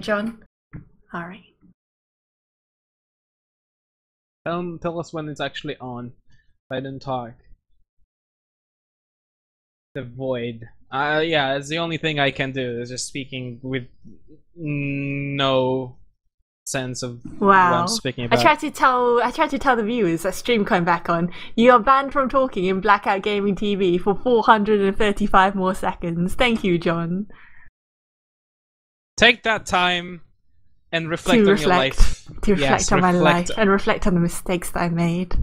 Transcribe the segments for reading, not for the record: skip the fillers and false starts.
John? Alright. Tell us when it's actually on. I didn't talk. The void. Yeah, it's the only thing I can do. Is just speaking with no sense of what I'm speaking about. I tried to tell the viewers that stream coming back on. You are banned from talking in Blackout Gaming TV for 435 more seconds. Thank you, John. Take that time and reflect on your life. To reflect on my life and reflect on the mistakes that I made.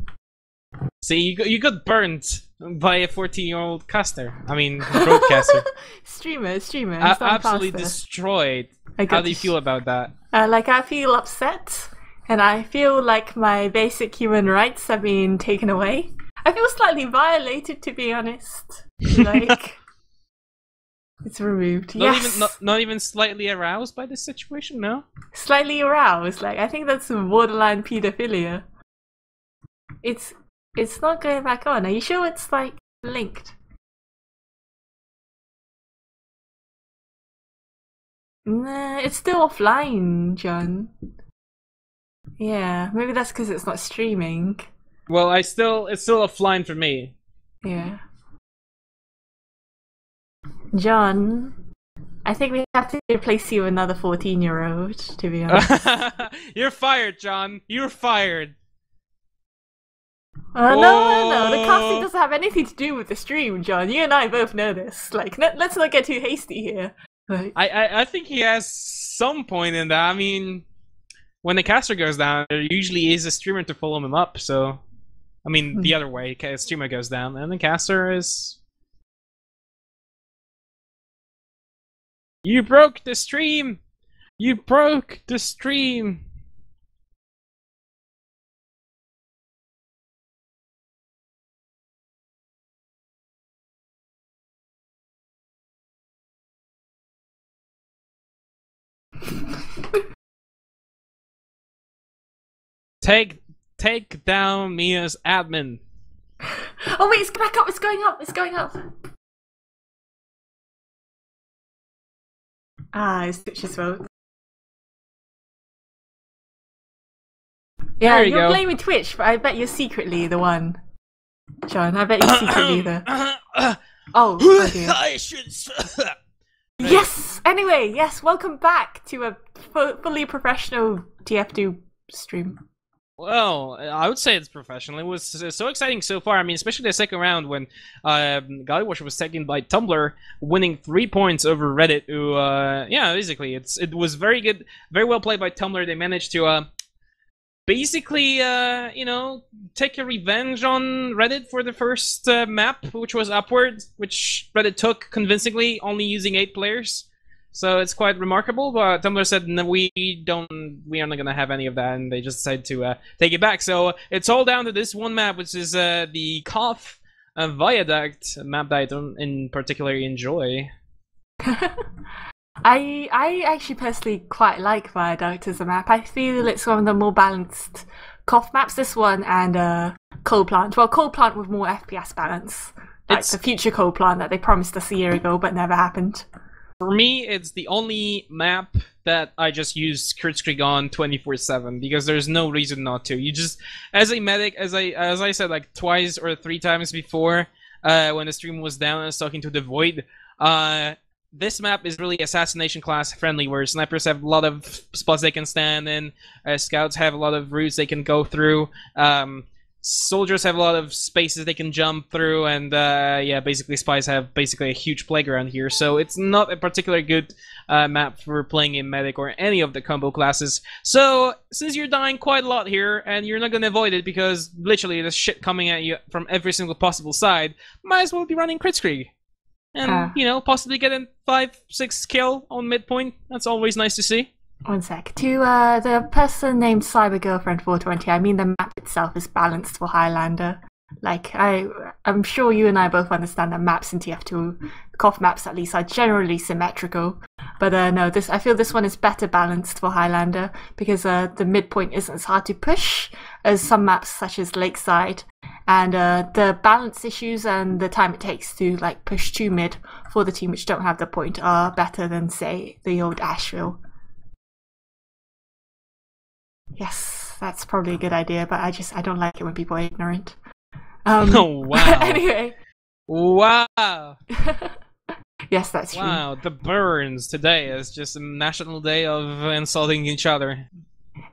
See, you got burnt by a 14-year-old caster. I mean, broadcaster. streamer. Absolutely destroyed. How do you feel about that? Like, I feel upset, and I feel like my basic human rights have been taken away. I feel slightly violated, to be honest. Like, it's removed. Not even slightly aroused by this situation, no? Slightly aroused. Like, I think that's borderline pedophilia. It's not going back on. Are you sure it's, like, linked? Nah, it's still offline, John. Yeah, maybe that's because it's not streaming. Well, it's still offline for me. Yeah. John, I think we have to replace you with another 14-year-old, to be honest. You're fired, John. You're fired. No. The casting doesn't have anything to do with the stream, John. You and I both know this. Like, let's not get too hasty here. Like, I think he has some point in that. I mean, when the caster goes down, there usually is a streamer to follow him up. So, I mean, the other way, a streamer goes down, and the caster is... You broke the stream! You broke the stream! Take down Mia's admin. Oh wait, it's back up, it's going up, it's going up. It's Twitch's fault. Yeah, you're blaming Twitch, but I bet you're secretly the one. John, I bet you're secretly the... Oh dear. I should... Yes! Anyway, yes, welcome back to a fully professional TF2 stream. Well, I would say it's professional. It was so exciting so far. I mean, especially the second round when Godwasher was second by Tumblr, winning 3 points over Reddit. Who, yeah, basically, it was very good, very well played by Tumblr. They managed to basically, you know, take a revenge on Reddit for the first map, which was Upward, which Reddit took convincingly, only using 8 players. So it's quite remarkable, but Tumblr said, no, we are not gonna have any of that, and they just decided to take it back. So it's all down to this one map, which is the Koth Viaduct, a map that I don't in particular enjoy. I actually personally quite like Viaduct as a map. I feel it's one of the more balanced Koth maps, this one, and Coal Plant. Well, Coal Plant with more FPS balance. Like it's the future Coal Plant that they promised us a year ago, but never happened. For me, it's the only map that I just use Kurtzkrieg on 24/7 because there's no reason not to. You just, as a medic, as I said like twice or 3 times before, when the stream was down, I was talking to the Void. This map is really assassination class friendly, where snipers have a lot of spots they can stand in, scouts have a lot of routes they can go through. Soldiers have a lot of spaces they can jump through, and yeah, basically spies have basically a huge playground here. So it's not a particularly good map for playing in medic or any of the combo classes. So since you're dying quite a lot here, and you're not going to avoid it because literally there's shit coming at you from every single possible side, might as well be running Kritzkrieg. And, you know, possibly get a 5-6 kill on midpoint. That's always nice to see. One sec. To the person named CyberGirlfriend420, I mean the map itself is balanced for Highlander. Like, I'm sure you and I both understand that maps in TF2, Koth maps at least, are generally symmetrical. But no, I feel this one is better balanced for Highlander because the midpoint isn't as hard to push as some maps such as Lakeside. And the balance issues and the time it takes to like push to mid for the team which don't have the point are better than, say, the old Asheville. Yes, that's probably a good idea, but I don't like it when people are ignorant. Oh wow. Anyway. Wow. Yes, that's true. Wow, the burns today is just a national day of insulting each other.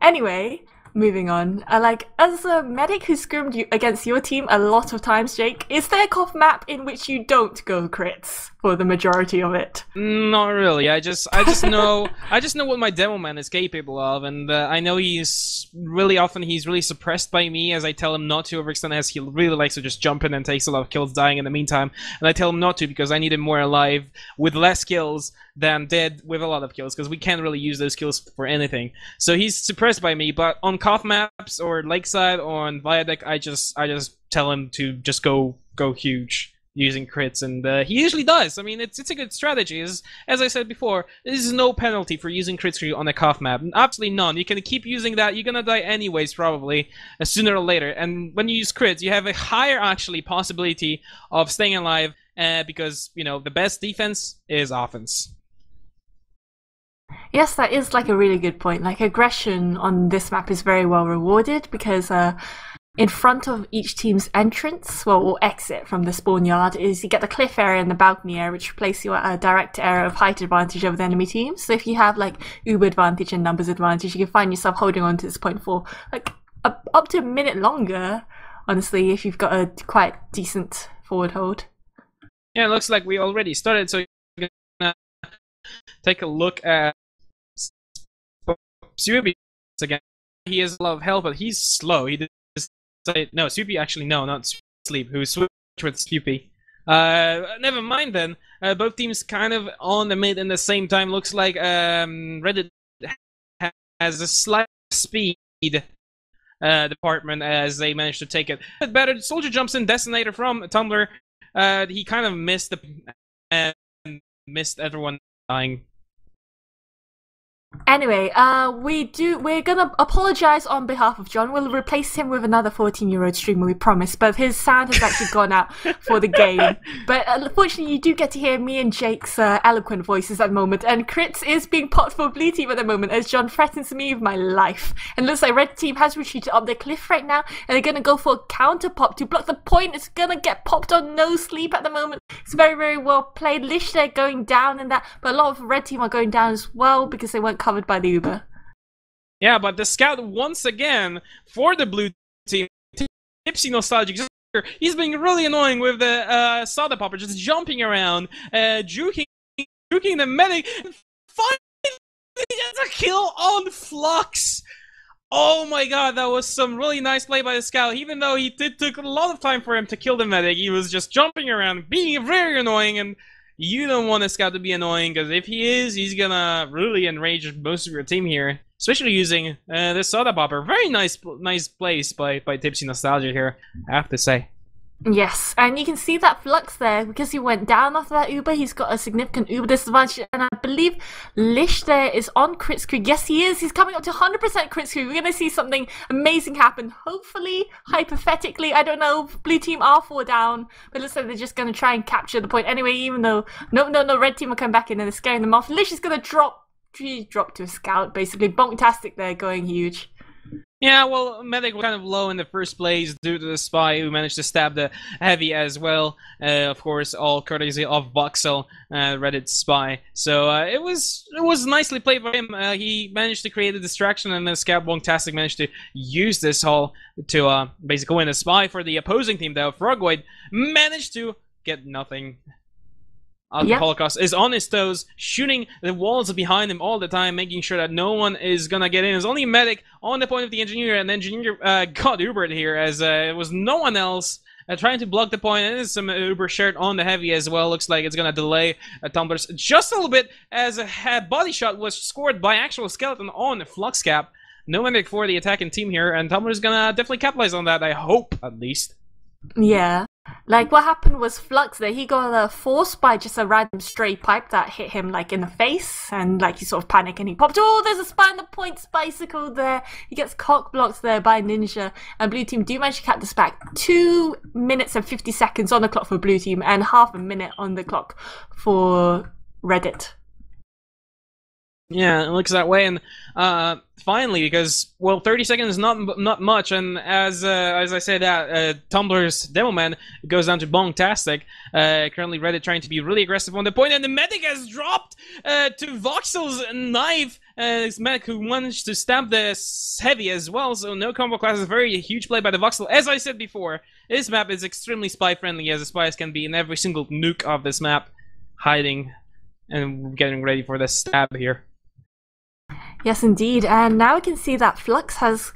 Anyway, moving on. As a medic who scrimmed you against your team a lot of times, Jake, is there a CoF map in which you don't go crits for the majority of it? Not really. I just know what my demo man is capable of, and I know he's really suppressed by me as I tell him not to overextend, as he really likes to just jump in and takes a lot of kills dying in the meantime, and I tell him not to because I need him more alive with less kills than dead with a lot of kills, because we can't really use those kills for anything. So he's suppressed by me, but on CoF maps or Lakeside or on Viaduct, I just tell him to just go huge using crits, and he usually does. I mean, it's a good strategy. As I said before, there's no penalty for using crit screen on a CoF map. Absolutely none. You can keep using that. You're gonna die anyways, probably, sooner or later. And when you use crits, you have a higher, actually, possibility of staying alive, because, you know, the best defense is offense. Yes, that is like a really good point. Like aggression on this map is very well rewarded because in front of each team's entrance, or exit from the spawn yard, is you get the cliff area and the balcony area, which place you at a direct area of height advantage over the enemy team. So if you have like uber advantage and numbers advantage, you can find yourself holding on to this point for like up to a minute longer, honestly, if you've got a quite decent forward hold. Yeah, it looks like we already started, so we're gonna take a look at Subi again. He has a lot of health, but he's slow. He no, Supi actually, no, not Sleep, who switched with Supi. Never mind then. Both teams kind of on the mid in the same time. Looks like Reddit has a slight speed department as they managed to take it. But better, Soldier jumps in, Detonator from Tumblr. He kind of missed missed everyone dying. Anyway, we're gonna apologize on behalf of John. We'll replace him with another 14-year-old streamer, we promise, but his sound has actually gone out for the game. But unfortunately, you do get to hear me and Jake's eloquent voices at the moment, and Crits is being popped for Blue Team at the moment as John threatens me with my life. And it looks like Red Team has retreated up the cliff right now, and they're gonna go for a counter pop to block the point. It's gonna get popped on No Sleep at the moment. It's very, very well played. Lish there going down and that, but a lot of Red Team are going down as well because they weren't covered by the Uber. Yeah, but the scout once again for the Blue Team, Tipsy Nostalgic, he's being really annoying with the soda popper, just jumping around, juking the medic, and finally gets a kill on Flux. Oh my god, that was some really nice play by the scout. Even though he took a lot of time for him to kill the medic, he was just jumping around, being very annoying, and you don't want a scout to be annoying, because if he is, he's gonna really enrage most of your team here. Especially using the soda popper. Very nice place by Tipsy Nostalgia here, I have to say. Yes, and you can see that Flux there, because he went down after that Uber, he's got a significant Uber disadvantage, and I believe Lish there is on crit screen. Yes, he is. He's coming up to 100% crit screen. We're going to see something amazing happen. Hopefully, hypothetically, I don't know, Blue Team are 4 down, but it looks like they're just going to try and capture the point anyway, even though, no, Red Team will come back in and they're scaring them off. Lish is going to drop to a scout, basically. Bonktastic there, going huge. Yeah, well, Medic was kind of low in the first place due to the spy who managed to stab the heavy as well. Of course, all courtesy of Voxel, Reddit spy. So it was nicely played by him. He managed to create a distraction, and then Scout Bonktastic managed to use this haul to basically win a spy for the opposing team. Though Frogoid managed to get nothing. Holocaust is on his toes, shooting the walls behind him all the time, making sure that no one is gonna get in. There's only Medic on the point of the Engineer, and the Engineer got Ubered here, as it was no one else trying to block the point. And there's some Uber shirt on the Heavy as well. Looks like it's gonna delay Tumblr's just a little bit, as a body shot was scored by actual Skeleton on Flux Cap. No Medic for the attacking team here, and Tumblr's gonna definitely capitalize on that, I hope, at least. Yeah. Like, what happened was Flux there, he got forced by just a random stray pipe that hit him, like, in the face, and, like, he sort of panicked and he popped, oh, there's a spy on the points bicycle there. He gets cock blocked there by Ninja, and Blue Team do manage to cap this back. 2 minutes and 50 seconds on the clock for Blue Team, and half a minute on the clock for Reddit. Yeah, it looks that way, and finally, because well, 30 seconds is not much, and as I said, that Tumblr's demo man goes down to Bongtastic. Currently, Reddit trying to be really aggressive on the point, and the medic has dropped to Voxel's knife. This medic who managed to stab the heavy as well, so no combo class is a very huge play by the Voxel. As I said before, this map is extremely spy friendly, as the spies can be in every single nuke of this map, hiding and getting ready for the stab here. Yes, indeed. And now we can see that Flux has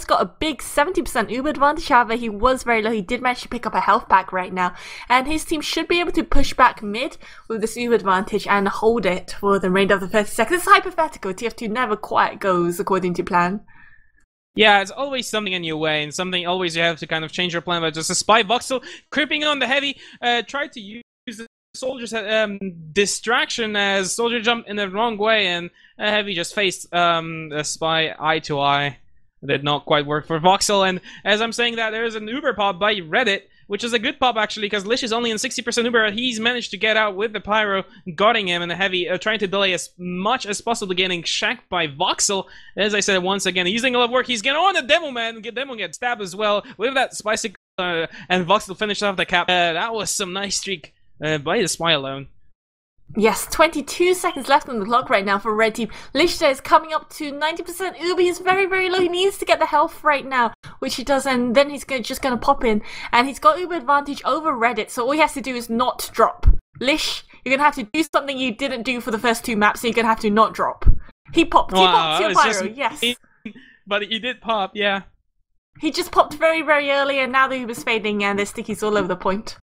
got a big 70% Uber advantage. However, he was very low. He did manage to pick up a health pack right now, and his team should be able to push back mid with this Uber advantage and hold it for the remainder of the 30 seconds. It's hypothetical. TF2 never quite goes according to plan. Yeah, it's always something in your way, and something always you have to kind of change your plan. But just a spy Voxel creeping on the heavy, tried to use the Soldier's distraction as Soldier jumped in the wrong way, and Heavy just faced a spy eye to eye. Did not quite work for Voxel, and as I'm saying that, there is an Uber pop by Reddit, which is a good pop actually, because Lish is only in 60% Uber. He's managed to get out with the Pyro, guarding him, and the Heavy trying to delay as much as possible, getting shanked by Voxel. As I said once again, he's doing a lot of work. He's getting on the Demo Man, Demo gets stabbed as well with that spicy, and Voxel finished off the cap. That was some nice streak by the spy alone. Yes, 22 seconds left on the clock right now for Red Team. Lichter is coming up to 90% Uber. He's very, very low. He needs to get the health right now, which he does, and then he's just going to pop in. And he's got Uber advantage over Reddit, so all he has to do is not drop. Lish, you're going to have to do something you didn't do for the first two maps, so you're going to have to not drop. He popped. He popped your Pyro, yes. But he did pop, yeah. He just popped very, very early, and now the Uber's fading, and there's stickies all over the point.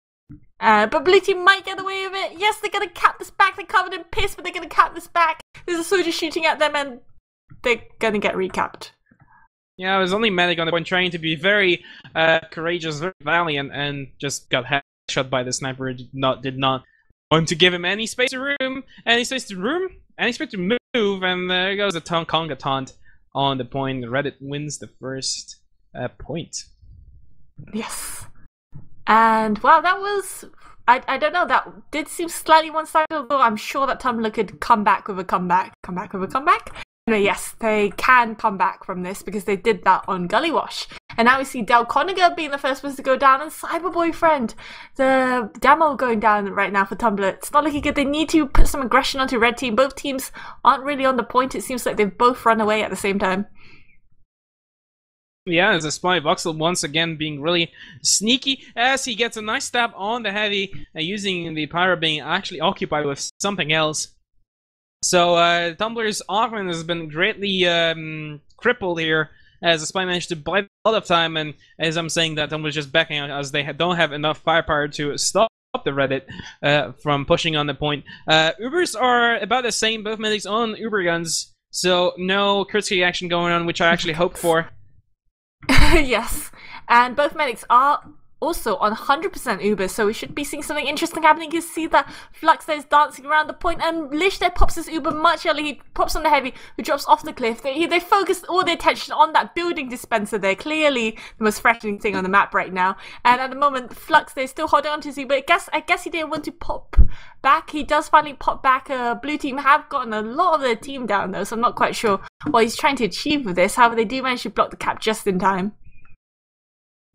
But Blue Team might get away with it. Yes, they're going to cap this back. They're covered in piss, but they're going to cap this back. There's a soldier shooting at them, and they're going to get recapped. Yeah, I was only Medic on the point, trying to be very courageous, very valiant, and just got headshot by the sniper. Did not want to give him any space to room, any space to move, and there goes a Conga taunt on the point. Reddit wins the first point. Yes. And wow, that was, I don't know, that did seem slightly one-sided, although I'm sure that Tumblr could come back with a comeback. Anyway, yes, they can come back from this because they did that on Gully Wash. And now we see Del Coniger being the first person to go down, and Cyberboyfriend, the demo going down right now for Tumblr. It's not looking good. They need to put some aggression onto Red Team. Both teams aren't really on the point. It seems like they've both run away at the same time. Yeah, as a spy, Voxel once again being really sneaky as he gets a nice stab on the Heavy, using the Pyro being actually occupied with something else. So Tumblr's offense has been greatly crippled here, as the spy managed to buy a lot of time, and as I'm saying that, Tumblr's just backing out as they don't have enough firepower to stop the Reddit from pushing on the point. Ubers are about the same, both medics on Uber guns, so no Kurtzky action going on, which I actually hoped for. Yes, and both medics are also on 100% Uber, so we should be seeing something interesting happening. You can see that Flux there is dancing around the point, and Lish there pops his Uber much early. He pops on the Heavy, who drops off the cliff. They focused all their attention on that building dispenser there, clearly the most threatening thing on the map right now. And at the moment, Flux there is still holding on to his Uber. I guess he didn't want to pop back. He does finally pop back. Blue Team have gotten a lot of their team down though, so I'm not quite sure what he's trying to achieve with this. However, they do manage to block the cap just in time.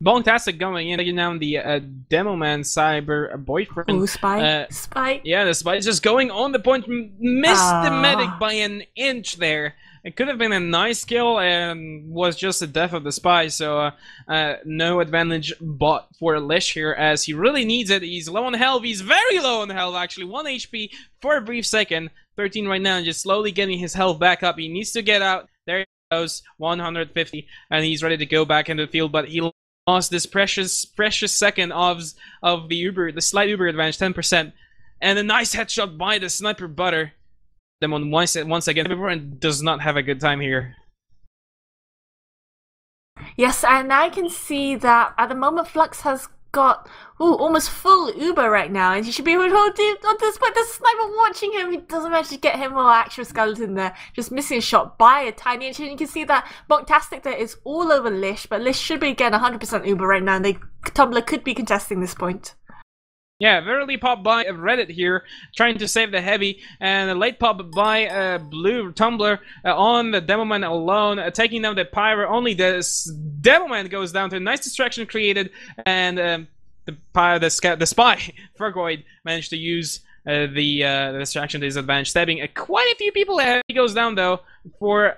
Bongtastic going in, taking down the Demo Man Cyber Boyfriend. Ooh, Spy. Spy. Yeah, the Spy is just going on the point. Missed the medic by an inch there. It could have been a nice kill and was just the death of the Spy, so no advantage but for Lish here, as he really needs it. He's low on health. He's very low on health, actually. 1 HP for a brief second. 13 right now, and just slowly getting his health back up. He needs to get out. There he goes, 150, and he's ready to go back into the field, but he lost this precious second of the slight Uber advantage, 10%, and a nice headshot by the sniper Butter. Them on once again, everyone does not have a good time here. Yes, and I can see that at the moment Flux has got almost full Uber right now, and he should be able to hold it on this point. The sniper watching him, he doesn't manage to get him or actual skeleton there, just missing a shot by a tiny inch. And you can see that Bongtastic there is all over Lish, but Lish should be again 100% Uber right now, and Tumblr could be contesting this point. Yeah, Verily popped by Reddit here, trying to save the heavy, and a late pop by Blue Tumblr on the Demoman alone, taking down the Pyro. Only the Demoman goes down to a nice distraction created, and the spy, Fergoid, managed to use the distraction to his advantage, stabbing quite a few people. He goes down, though, for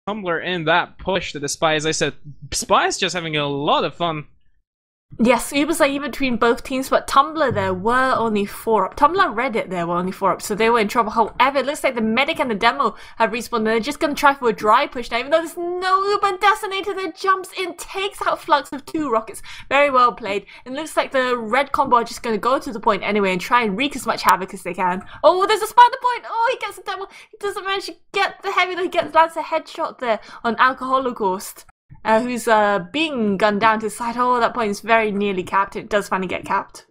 Tumblr in that push to the spy. As I said, Spy's just having a lot of fun. Yes, it was like even between both teams, but Tumblr there were only 4 up. Tumblr and Reddit there were only 4 up, so they were in trouble. However, it looks like the medic and the demo have respawned, and they're just going to try for a dry push now, even though there's no Uber Detonator that jumps in, takes out Flux with 2 rockets. Very well played. And it looks like the red combo are just going to go to the point anyway and try and wreak as much havoc as they can. Oh, there's a spy at the point! Oh, he gets the demo. He doesn't manage to get the heavy, though. He lands a headshot there on Alcoholocaust. Who's being gunned down to the side. Oh, that point is very nearly capped. It does finally get capped.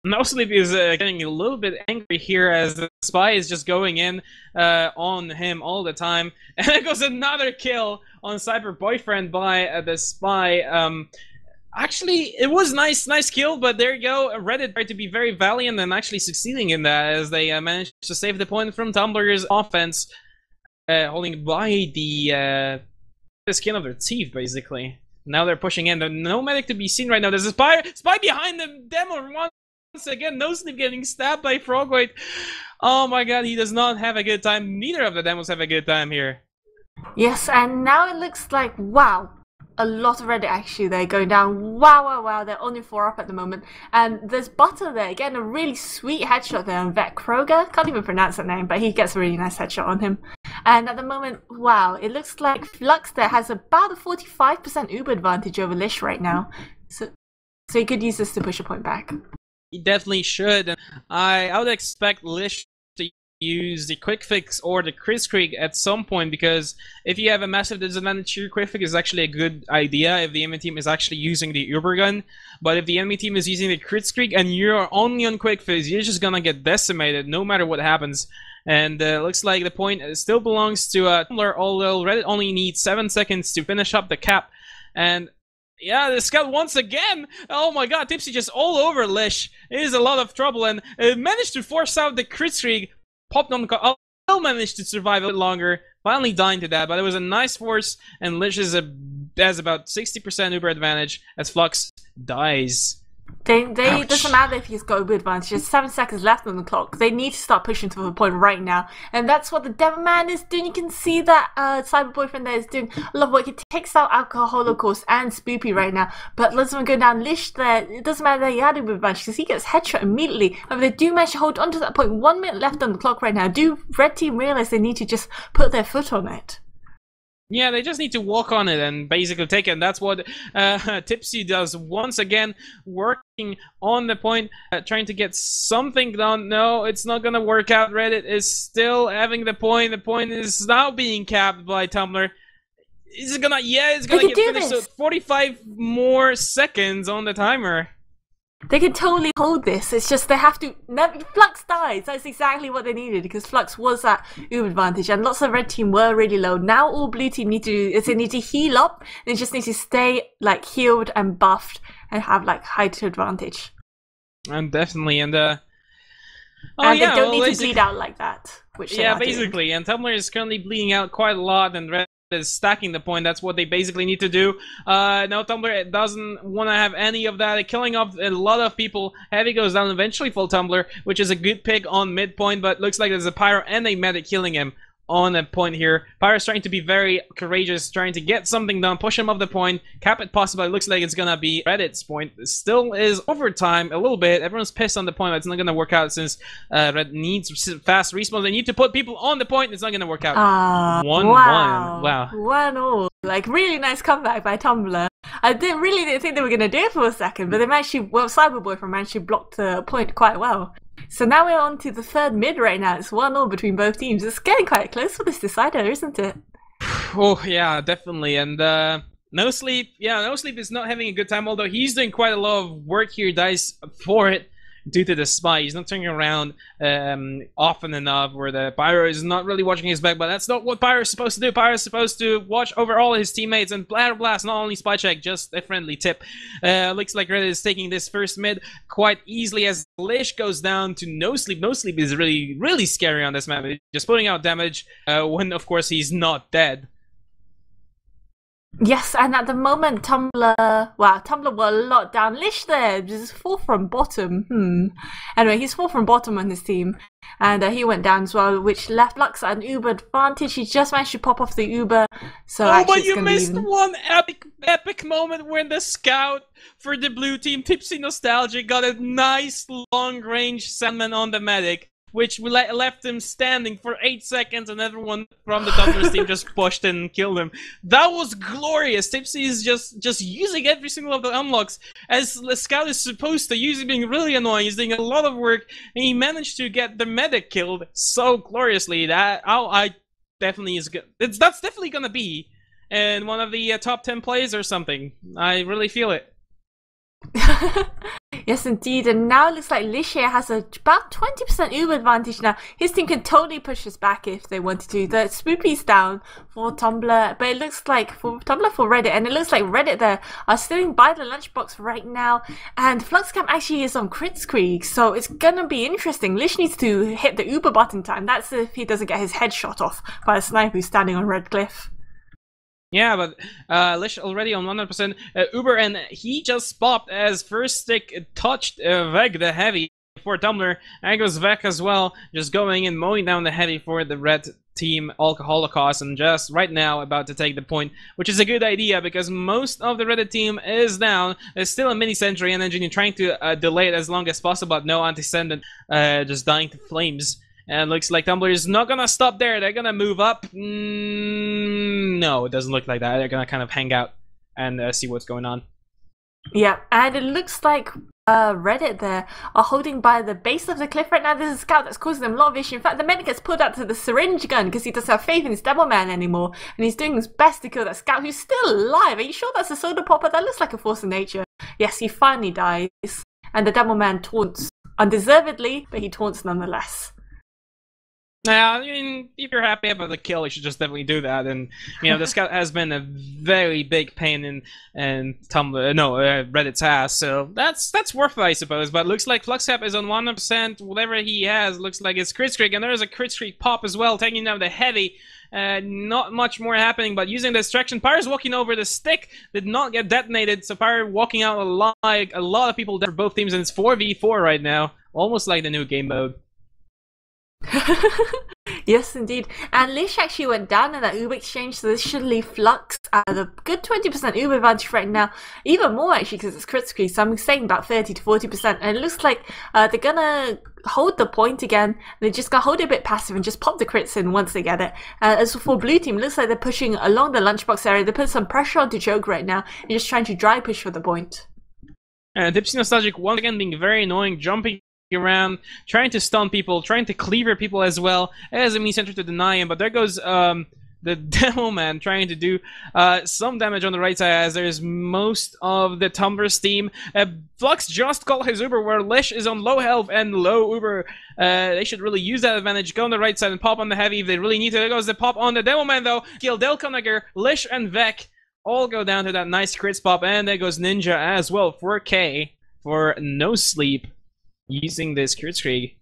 No Sleep is getting a little bit angry here as the spy is just going in on him all the time. And there goes another kill on Cyber Boyfriend by the spy. Actually, it was nice kill, but there you go. Reddit tried to be very valiant and actually succeeding in that as they managed to save the point from Tumblr's offense, holding by the skin of their teeth, basically. Now they're pushing in. There's no medic to be seen right now. There's a spy behind the demo. Once again, No Sleep getting stabbed by Frogoid. Oh my god, he does not have a good time. Neither of the demos have a good time here. Yes, and now it looks like, wow, a lot of Reddit actually there going down. Wow, they're only 4 up at the moment. And there's Butter there, getting a really sweet headshot there on Vet Kroger. Can't even pronounce that name, but he gets a really nice headshot on him. And at the moment, wow, it looks like Flux there has about a 45% Uber advantage over Lish right now. So he could use this to push a point back. He definitely should. I would expect Lish to use the quick fix or the Kritzkrieg at some point, because if you have a massive disadvantage, your quick fix is actually a good idea if the enemy team is actually using the Uber gun. But if the enemy team is using the Kritzkrieg and you're only on quick fix, you're just gonna get decimated no matter what happens. And looks like the point still belongs to Tumblr, although Reddit only needs 7 seconds to finish up the cap. And yeah, the scout once again. Oh my god, Tipsy just all over Lish. It is a lot of trouble, and managed to force out the Kritzkrieg. Popped on the still managed to survive a bit longer, finally dying to that, but it was a nice force, and Lish has about 60% Uber advantage as Flux dies. It doesn't matter if he's got Uber advantage, there's 7 seconds left on the clock. They need to start pushing to the point right now, and that's what the Devil Man is doing. You can see that Cyber Boyfriend there is doing a lot of work. He takes out Holocaust and Spoopy right now, but let's go down Lish there. It doesn't matter that he had Uber advantage because he gets headshot immediately. However, they do manage to hold on to that point. 1 minute left on the clock right now. Do Red Team realize they need to just put their foot on it? Yeah, they just need to walk on it and basically take it. And that's what Tipsy does once again, working on the point, trying to get something done. No, it's not gonna work out. Reddit is still having the point. The point is now being capped by Tumblr. Is it gonna? Yeah, it's gonna get finished. So 45 more seconds on the timer. They can totally hold this. It's just they have to. Flux dies. That's exactly what they needed, because Flux was at Uber advantage, and lots of Red Team were really low. Now all Blue Team need to do is they need to heal up. They just need to stay like healed and buffed and have like height advantage. And definitely, and they don't need to bleed out like that. Which basically, doing. And Tumblr is currently bleeding out quite a lot, and Red is stacking the point. That's what they basically need to do. No, Tumblr doesn't want to have any of that. Killing off a lot of people. Heavy goes down eventually for Tumblr, which is a good pick on midpoint, but looks like there's a Pyro and a medic killing him on a point here. Pyro's trying to be very courageous, trying to get something done, push him off the point, cap it possible. It looks like it's gonna be Reddit's point. It still is overtime a little bit. Everyone's pissed on the point, but it's not gonna work out since Red needs fast respawns. They need to put people on the point. It's not gonna work out. 1-1. Wow. 1-1. Like, really nice comeback by Tumblr. I really didn't think they were gonna do it for a second, but they managed to, Cyber Boyfriend managed to block the point quite well. So now we're on to the third mid right now. It's 1-0 between both teams. It's getting quite close for this decider, isn't it? Oh, yeah, definitely. And No Sleep, No Sleep is not having a good time, although he's doing quite a lot of work here. Dies for it. due to the spy. He's not turning around often enough, where the Pyro is not really watching his back, but that's not what Pyro is supposed to do. Pyro is supposed to watch over all his teammates, and blah blah, not only spy check, just a friendly tip. Looks like Reddit is taking this first mid quite easily as Lish goes down to no sleep. No sleep is really, really scary on this map. Just putting out damage when, of course, he's not dead. Yes, and at the moment, Tumblr were locked down. Lish there, just fall from bottom. Anyway, he's fall from bottom on his team, and he went down as well, which left Lux an Uber advantage. He just managed to pop off the Uber, so oh, but you missed one epic moment when the scout for the blue team, Tipsy Nostalgic, got a nice long-range Sandman on the medic, which left him standing for 8 seconds, and everyone from the Tumblr team just pushed and killed him. That was glorious. Tipsy is just using every single of the unlocks as the scout is supposed to use. Being really annoying. He's doing a lot of work, and he managed to get the medic killed so gloriously. That I definitely is good. That's definitely gonna be in one of the top 10 plays or something. I really feel it. Yes, indeed. And now it looks like Lish here has about 20% Uber advantage now. His team can totally push us back if they wanted to. The Spoopy's down for Tumblr, but it looks like for Tumblr for Reddit, and it looks like Reddit there are sitting by the lunchbox right now. And Fluxcamp actually is on Kritzkrieg, so it's gonna be interesting. Lish needs to hit the Uber button time. That's if he doesn't get his head shot off by a sniper who's standing on Red Cliff. Yeah, but Lish already on 100% Uber, and he just popped as first stick touched Veg the heavy for Tumblr, and goes Vec as well, just going and mowing down the heavy for the red team Holocaust, and just right now about to take the point, which is a good idea because most of the Reddit team is down. There's still a mini sentry and engineer trying to delay it as long as possible, but no anti-sendant just dying to flames. And it looks like Tumblr is not gonna stop there. They're gonna move up. No, it doesn't look like that. They're gonna kind of hang out and see what's going on. Yeah, and it looks like Reddit there are holding by the base of the cliff right now. There's a scout that's causing them a lot of issue. In fact, the medic gets pulled out to the syringe gun because he doesn't have faith in his Devil Man anymore, and he's doing his best to kill that scout who's still alive. Are you sure that's a soda popper? That looks like a force of nature. Yes, he finally dies, and the Devil Man taunts undeservedly, but he taunts nonetheless. Now, I mean, if you're happy about the kill, you should just definitely do that. And you know, the scout has been a very big pain in Reddit's ass, so that's worth it, I suppose. But it looks like Fluxcap is on 100%. Whatever he has looks like it's Kritzkrieg, and there's a Kritzkrieg pop as well, taking down the heavy. Not much more happening, but using the distraction. Pyre's walking over the stick, did not get detonated, so Pyre walking out alive. A lot of people dead for both teams, and it's 4v4 right now, almost like the new game mode. Yes, indeed. And Lish actually went down in that Uber exchange, so this should leave Flux at a good 20% Uber advantage right now. Even more, actually, because it's Kritzkrieg, so I'm saying about 30 to 40%. And it looks like they're gonna hold the point again. They're just gonna hold it a bit passive and just pop the crits in once they get it. As for Blue Team, it looks like they're pushing along the lunchbox area. They put some pressure onto Joke right now and just trying to dry push for the point. Tipsy Nostalgic once again being very annoying, jumping around, trying to stun people, trying to cleaver people as well as a mean center to deny him. But there goes the Devil Man trying to do some damage on the right side as there's most of the Tumblr's team. Flux just called his Uber where Lish is on low health and low Uber. They should really use that advantage, go on the right side and pop on the heavy if they really need to. There goes the pop on the Devil Man though. Kill Delconager, Lish and Vec all go down to that nice crit pop, and there goes Ninja as well for K for no sleep. Using this Kritzkrieg.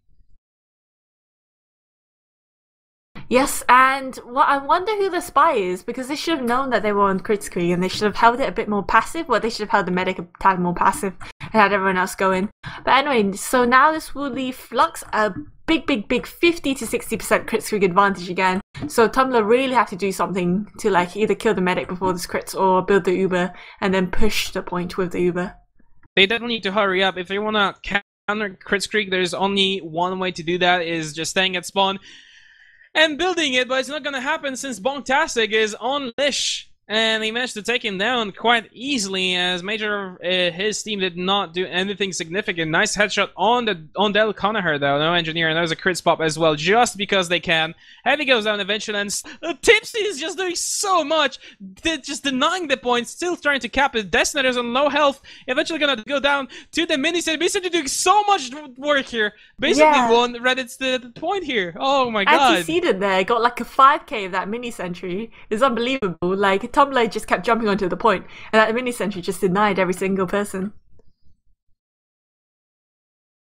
Yes, and I wonder who the spy is, because they should have known that they were on Kritzkrieg and they should have held it a bit more passive, or they should have held the medic a tad more passive and had everyone else go in. But anyway, so now this will leave Flux a big 50 to 60% Kritzkrieg advantage again. So Tumblr really have to do something to like either kill the medic before this crits or build the Uber and then push the point with the Uber. They definitely need to hurry up if they want to counter Kritzkrieg. There's only one way to do that, is just staying at spawn and building it, but it's not gonna happen since Bonktastic is on Lish. and he managed to take him down quite easily. As Major, his team did not do anything significant. Nice headshot on Del Conacher though, no engineer, and that was a crit spot as well, just because they can. Heavy goes down eventually, and Tipsy is just doing so much, just denying the point, still trying to cap it. Detonator's on low health, eventually gonna go down to the mini-set. Basically doing so much work here. Basically won Reddit's the point here. Oh my god. Antecedent there, got like a 5k of that mini-sentry. It's unbelievable. Like, Tumblr just kept jumping onto the point, and that mini-sentry just denied every single person.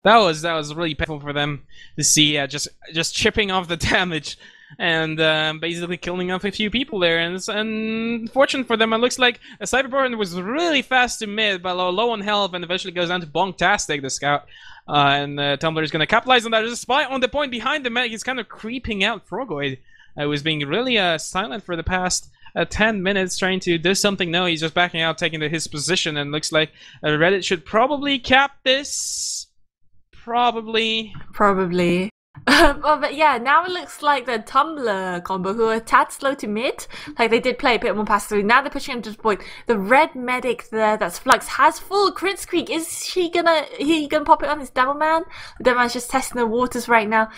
That was really painful for them to see, just chipping off the damage and basically killing off a few people there. And it's unfortunate for them. It looks like a Cyberborn was really fast to mid, but low on health, and eventually goes down to Bonktastic, the scout. And Tumblr is going to capitalize on that. There's a spy on the point behind the medic. He's kind of creeping out. Frogoid was being really silent for the past 10 minutes, trying to do something. No, he's just backing out, taking his position, and looks like Reddit should probably cap this. Probably. Well, but yeah, now it looks like the Tumblr combo, who are a tad slow to mid, like they did play a bit more passively. Now they're pushing him to the point. The red medic there, that's Flux, has full crit streak. Is he gonna pop it on his Devil Man? The Devil Man's just testing the waters right now.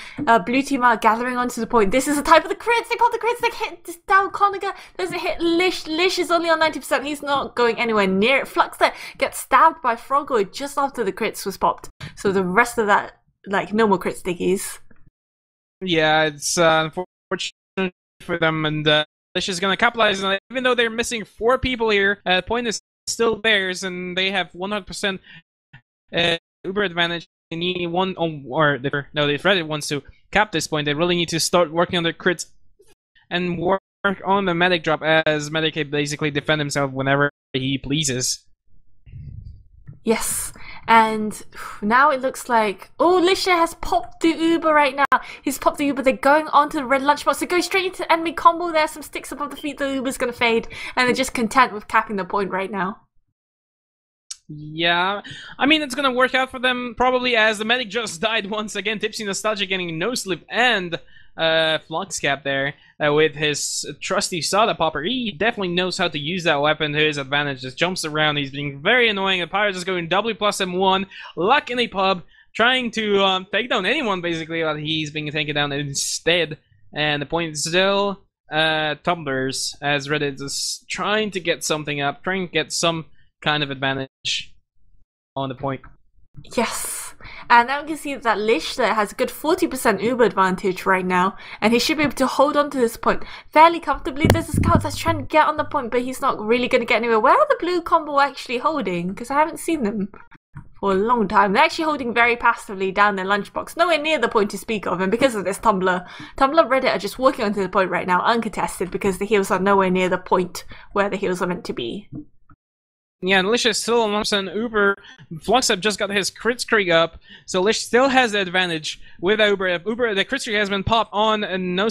Blue team are gathering onto the point. This is the type of the crits. They pop the crits. They hit this down Conacher. There's a hit Lish. Lish is only on 90%. He's not going anywhere near it. Flux there gets stabbed by Frogoid just after the crits was popped. So the rest of that, like, no more crit stickies. Yeah, it's unfortunate for them, and Lish is going to capitalize on it. Even though they're missing 4 people here, point is still theirs, and they have 100% Uber advantage. They need one, or if Reddit wants to cap this point, they really need to start working on their crits and work on the medic drop, as medic can basically defend himself whenever he pleases. Yes, and now it looks like, oh, Lisha has popped the Uber right now. He's popped the Uber. They're going onto the red lunchbox. They go straight into enemy combo there. Some sticks above the feet. The Uber's going to fade, and they're just content with capping the point right now. Yeah, I mean, it's going to work out for them probably, as the medic just died once again. Tipsy Nostalgia getting no slip and Flux cap there with his trusty soda popper. He definitely knows how to use that weapon to his advantage. Just jumps around. He's being very annoying. The Pirates is going W plus M1. Luck in a pub, trying to take down anyone basically, but he's being taken down instead. And the point is still Tumblr's, as Reddit is trying to get something up, trying to get some kind of advantage on the point. Yes, and now we can see that Lish there has a good 40% Uber advantage right now, and he should be able to hold on to this point fairly comfortably. There's a scout that's trying to get on the point, but he's not really going to get anywhere. Where are the blue combo actually holding? Because I haven't seen them for a long time. They're actually holding very passively down their lunchbox, nowhere near the point to speak of, and because of this, Tumblr Reddit are just walking onto the point right now, uncontested, because the heals are nowhere near the point where the heals are meant to be. Yeah, and Lish is still on 100% Uber. Flux have just got his crit streak up, so Lish still has the advantage with Uber. Uber, the crit streak has been popped on, and no